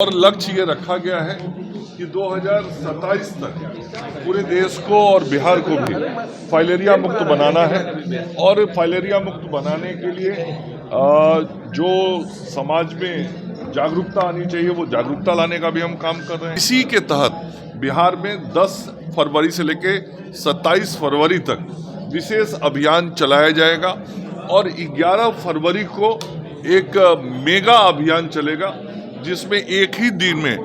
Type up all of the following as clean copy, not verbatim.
और लक्ष्य ये रखा गया है कि 2027 तक पूरे देश को और बिहार को भी फाइलेरिया मुक्त बनाना है। और फाइलेरिया मुक्त बनाने के लिए जो समाज में जागरूकता आनी चाहिए वो जागरूकता लाने का भी हम काम कर रहे हैं। इसी के तहत बिहार में 10 फरवरी से लेके 27 फरवरी तक विशेष अभियान चलाया जाएगा और 11 फरवरी को एक मेगा अभियान चलेगा जिसमें एक ही दिन में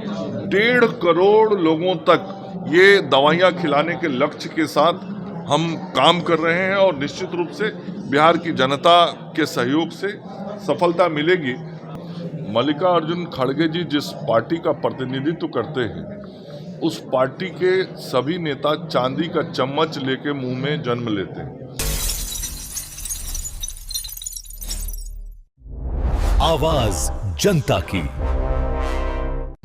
1.5 करोड़ लोगों तक ये दवाइयाँ खिलाने के लक्ष्य के साथ हम काम कर रहे हैं और निश्चित रूप से बिहार की जनता के सहयोग से सफलता मिलेगी। मल्लिकार्जुन खड़गे जी जिस पार्टी का प्रतिनिधित्व करते हैं उस पार्टी के सभी नेता चांदी का चम्मच लेके मुंह में जन्म लेते हैं। आवाज जनता की।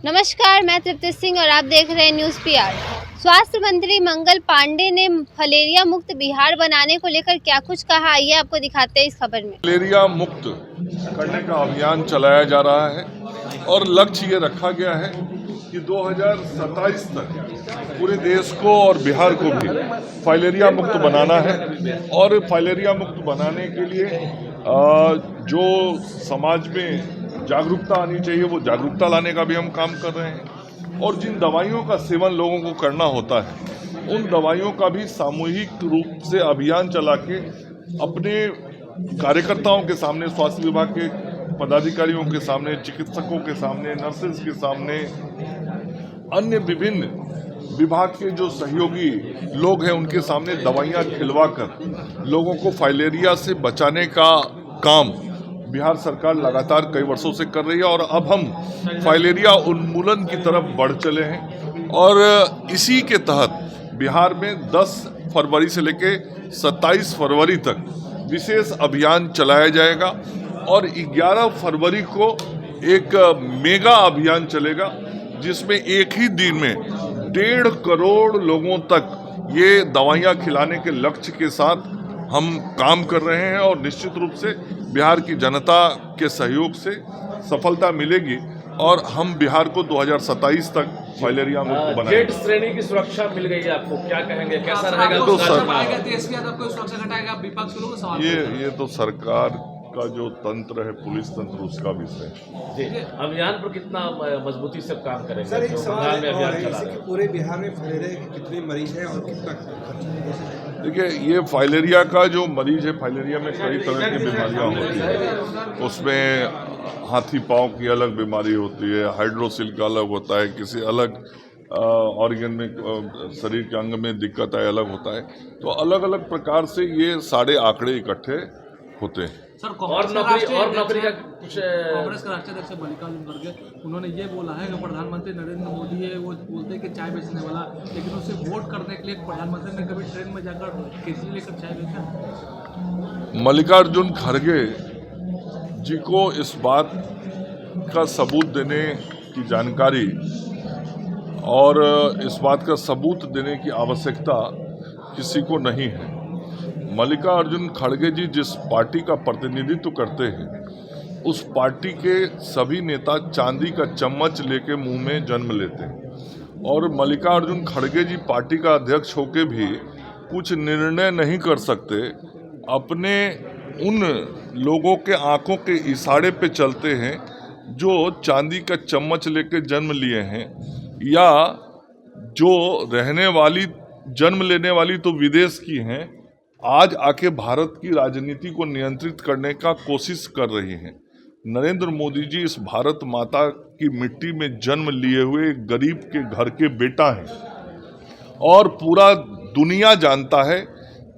नमस्कार, मैं तृप्ति सिंह और आप देख रहे हैं न्यूज़ पीआर। स्वास्थ्य मंत्री मंगल पांडे ने फलेरिया मुक्त बिहार बनाने को लेकर क्या कुछ कहा, आइए आपको दिखाते हैं इस खबर में। फलेरिया मुक्त करने का अभियान चलाया जा रहा है और लक्ष्य ये रखा गया है कि 2027 तक पूरे देश को और बिहार को भी फाइलेरिया मुक्त बनाना है। और फाइलेरिया मुक्त बनाने के लिए जो समाज में जागरूकता आनी चाहिए वो जागरूकता लाने का भी हम काम कर रहे हैं। और जिन दवाइयों का सेवन लोगों को करना होता है उन दवाइयों का भी सामूहिक रूप से अभियान चला के अपने कार्यकर्ताओं के सामने, स्वास्थ्य विभाग के पदाधिकारियों के सामने, चिकित्सकों के सामने, नर्सेज के सामने, अन्य विभिन्न विभाग के जो सहयोगी लोग हैं उनके सामने दवाइयाँ खिलवा कर लोगों को फाइलेरिया से बचाने का काम बिहार सरकार लगातार कई वर्षों से कर रही है। और अब हम फाइलेरिया उन्मूलन की तरफ बढ़ चले हैं और इसी के तहत बिहार में 10 फरवरी से लेके 27 फरवरी तक विशेष अभियान चलाया जाएगा और 11 फरवरी को एक मेगा अभियान चलेगा जिसमें एक ही दिन में 1.5 करोड़ लोगों तक ये दवाइयाँ खिलाने के लक्ष्य के साथ हम काम कर रहे हैं और निश्चित रूप से बिहार की जनता के सहयोग से सफलता मिलेगी और हम बिहार को 2027 तक फाइलेरिया मुक्त बनाएंगे। जेड श्रेणी की सुरक्षा मिल गई है आपको, क्या कहेंगे, कैसा रहेगा? तो ये तो सरकार का जो तंत्र है, पुलिस तंत्र, उसका विषय जी। अभियान पर कितना मजबूती से काम करेंगे? सर, एक सवाल में अभियान चला है कि पूरे बिहार में फाइलेरिया के कितने मरीज हैं और कितना खर्च? देखिए, ये फाइलेरिया का जो मरीज है, फाइलेरिया में कई तरह की बीमारियां होती हैं। उसमें हाथी पांव की अलग बीमारी होती है, हाइड्रोसिल का अलग होता है, किसी अलग ऑर्गन में शरीर के अंग में दिक्कत है अलग होता है। तो अलग अलग प्रकार से ये सारे आंकड़े इकट्ठे होते हैं। सर, और नौकरी का कुछ कांग्रेस के राष्ट्रीय अध्यक्ष मल्लिकार्जुन खड़गे उन्होंने ये बोला है कि प्रधानमंत्री नरेंद्र मोदी है, वो बोलते हैं कि चाय बेचने वाला, लेकिन उसे वोट करने के लिए प्रधानमंत्री ने कभी ट्रेन में जाकर केसरी लेकर चाय बेचा? मल्लिकार्जुन खड़गे जी को इस बात का सबूत देने की जानकारी और इस बात का सबूत देने की आवश्यकता किसी को नहीं है। मल्लिकार्जुन खड़गे जी जिस पार्टी का प्रतिनिधित्व करते हैं उस पार्टी के सभी नेता चांदी का चम्मच लेके मुंह में जन्म लेते हैं। और मल्लिकार्जुन खड़गे जी पार्टी का अध्यक्ष होके भी कुछ निर्णय नहीं कर सकते, अपने उन लोगों के आंखों के इशारे पे चलते हैं जो चांदी का चम्मच लेके जन्म लिए हैं, या जो जन्म लेने वाली तो विदेश की हैं, आज आके भारत की राजनीति को नियंत्रित करने का कोशिश कर रही हैं। नरेंद्र मोदी जी इस भारत माता की मिट्टी में जन्म लिए हुए एक गरीब के घर के बेटा हैं और पूरा दुनिया जानता है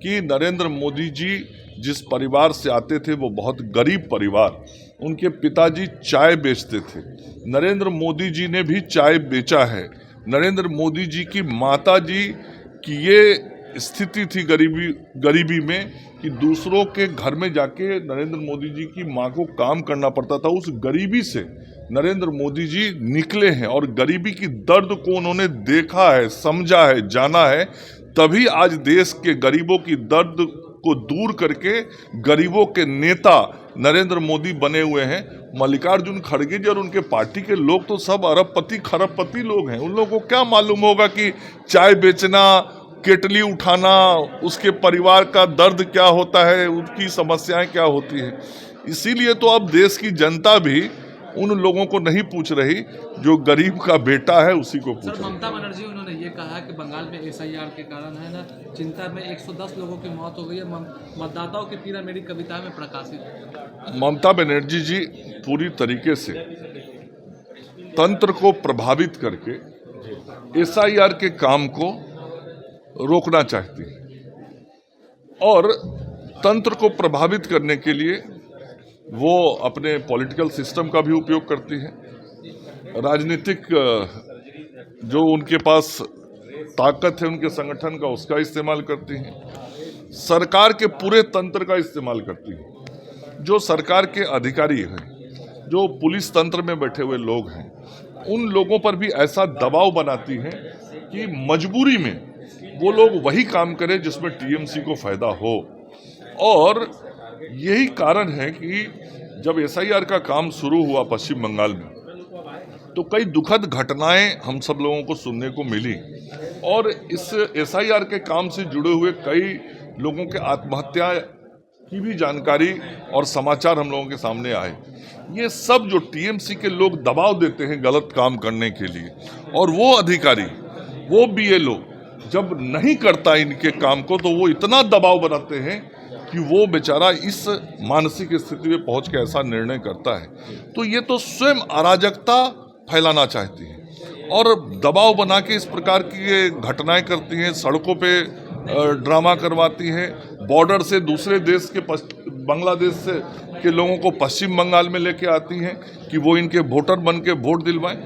कि नरेंद्र मोदी जी जिस परिवार से आते थे वो बहुत गरीब परिवार। उनके पिताजी चाय बेचते थे, नरेंद्र मोदी जी ने भी चाय बेचा है। नरेंद्र मोदी जी की माता जी की ये स्थिति थी गरीबी में कि दूसरों के घर में जाके नरेंद्र मोदी जी की मां को काम करना पड़ता था। उस गरीबी से नरेंद्र मोदी जी निकले हैं और गरीबी की दर्द को उन्होंने देखा है, समझा है, जाना है, तभी आज देश के गरीबों की दर्द को दूर करके गरीबों के नेता नरेंद्र मोदी बने हुए हैं। मल्लिकार्जुन खड़गे जी और उनके पार्टी के लोग तो सब अरबपति खरबपति लोग हैं। उन लोगों को क्या मालूम होगा कि चाय बेचना, केटली उठाना, उसके परिवार का दर्द क्या होता है, उसकी समस्याएं क्या होती है। इसीलिए तो अब देश की जनता भी उन लोगों को नहीं पूछ रही जो गरीब का बेटा है उसी को पूछ सर, रही। ममता बनर्जी उन्होंने ये कहा कि बंगाल में SIR के कारण है ना चिंता में 110 लोगों की मौत हो गई है। मतदाताओं की पीड़ा मेरी कविता में प्रकाशित है। ममता बनर्जी जी पूरी तरीके से तंत्र को प्रभावित करके SIR के काम को रोकना चाहती है और तंत्र को प्रभावित करने के लिए वो अपने पॉलिटिकल सिस्टम का भी उपयोग करती है, राजनीतिक जो उनके पास ताकत है उनके संगठन का उसका इस्तेमाल करती हैं, सरकार के पूरे तंत्र का इस्तेमाल करती हैं। जो सरकार के अधिकारी हैं, जो पुलिस तंत्र में बैठे हुए लोग हैं, उन लोगों पर भी ऐसा दबाव बनाती हैं कि मजबूरी में वो लोग वही काम करें जिसमें TMC को फायदा हो। और यही कारण है कि जब SIR का काम शुरू हुआ पश्चिम बंगाल में तो कई दुखद घटनाएं हम सब लोगों को सुनने को मिली और इस SIR के काम से जुड़े हुए कई लोगों के आत्महत्या की भी जानकारी और समाचार हम लोगों के सामने आए। ये सब जो TMC के लोग दबाव देते हैं गलत काम करने के लिए, और वो अधिकारी, वो BLO जब नहीं करता इनके काम को तो वो इतना दबाव बनाते हैं कि वो बेचारा इस मानसिक स्थिति में पहुंच के ऐसा निर्णय करता है। तो ये तो स्वयं अराजकता फैलाना चाहती है और दबाव बना के इस प्रकार की घटनाएं करती हैं, सड़कों पे ड्रामा करवाती हैं, बॉर्डर से दूसरे देश के बांग्लादेश से के लोगों को पश्चिम बंगाल में लेके आती हैं कि वो इनके वोटर बन के वोट दिलवाएं।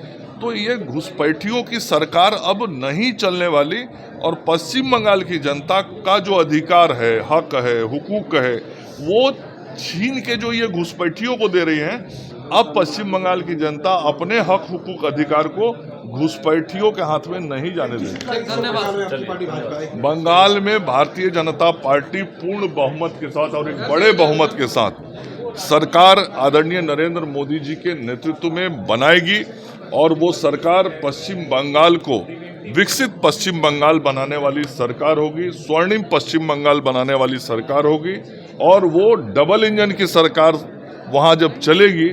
तो ये घुसपैठियों की सरकार अब नहीं चलने वाली और पश्चिम बंगाल की जनता का जो अधिकार है, हक है, हुकूक है, वो छीन के जो ये घुसपैठियों को दे रही हैं। अब पश्चिम बंगाल की जनता अपने हक, हुकूक, अधिकार को घुसपैठियों के हाथ में नहीं जाने देगी। धन्यवाद। बंगाल में भारतीय जनता पार्टी पूर्ण बहुमत के साथ और एक बड़े बहुमत के साथ सरकार आदरणीय नरेंद्र मोदी जी के नेतृत्व में बनाएगी और वो सरकार पश्चिम बंगाल को विकसित पश्चिम बंगाल बनाने वाली सरकार होगी, स्वर्णिम पश्चिम बंगाल बनाने वाली सरकार होगी। और वो डबल इंजन की सरकार वहाँ जब चलेगी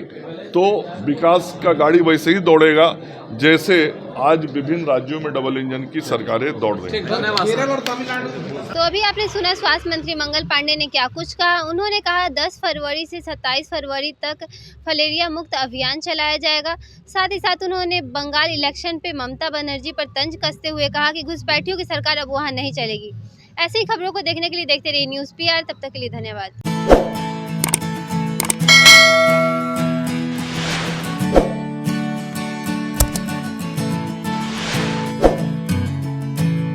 तो विकास का गाड़ी वैसे ही दौड़ेगा जैसे आज विभिन्न राज्यों में डबल इंजन की सरकारें दौड़ रही हैं। धन्यवाद। तो अभी आपने सुना स्वास्थ्य मंत्री मंगल पांडे ने क्या कुछ कहा। उन्होंने कहा 10 फरवरी से 27 फरवरी तक फलेरिया मुक्त अभियान चलाया जाएगा। साथ ही साथ उन्होंने बंगाल इलेक्शन पे ममता बनर्जी पर तंज कसते हुए कहा कि घुसपैठियों की सरकार अब वहां नहीं चलेगी। ऐसी ही खबरों को देखने के लिए देखते रहिए न्यूज़ PR। तब तक के लिए धन्यवाद।